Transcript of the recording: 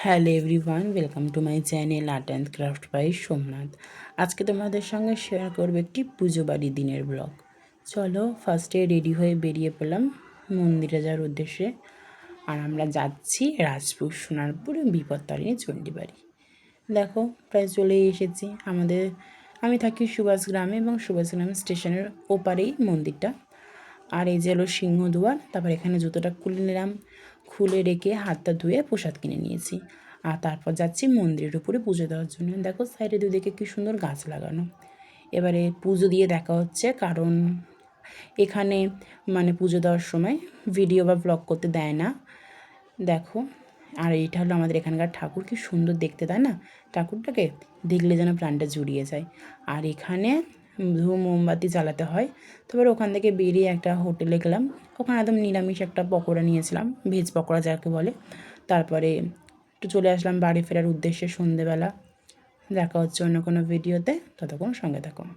Hello everyone, welcome to my channel art and craft by Somnath. আজকে তোমাদের সঙ্গে share করবো একটি পুজো বাড়ির দিনের ব্লগ। চলো ফার্স্টে রেডি হয়ে বেরিয়ে পড়লাম মন্দিরে যাওয়ার উদ্দেশ্যে। আর আমরা যাচ্ছি রাজপুর সোনারপুর বিপত্তারিণী চণ্ডীবাড়ি। দেখো প্রায় চলেই এসেছি। আমি থাকি সুভাষগ্রামে এবং সুভাষগ্রাম স্টেশনের ওপারেই মন্দিরটা। আর এই যে হলো সিংহদুয়ার। তারপর এখানে জুতোটা খুলে নিলাম, খুলে রেখে হাতটা ধুয়ে প্রসাদ কিনে নিয়েছি। আর তারপর যাচ্ছি মন্দিরের উপরে পুজো দেওয়ার জন্য। দেখো সাইডে দুদিকে কী সুন্দর গাছ লাগানো। এবারে পুজো দিয়ে দেখা হচ্ছে, কারণ এখানে পুজো দেওয়ার সময় ভিডিও বা ব্লগ করতে দেয় না। দেখো, আর এইটা হলো আমাদের এখানকার ঠাকুর। কি সুন্দর দেখতে, তাই না? ঠাকুরটাকে দেখলে যেন প্রাণটা জুড়িয়ে যায়। আর এখানে ধূপ মোমবাতি জ্বালাতে হয়। তারপরে ওখান থেকে বেরিয়ে একটা হোটেলে গেলাম। ওখানে একদম নিরামিষ একটা পকোড়া নিয়েছিলাম, ভেজ পকোড়া যাকে বলে। তারপরে একটু চলে আসলাম বাড়ি ফেরার উদ্দেশ্যে সন্ধেবেলা। দেখা হচ্ছে অন্য কোনো ভিডিওতে, ততক্ষণ সঙ্গে থাকুন।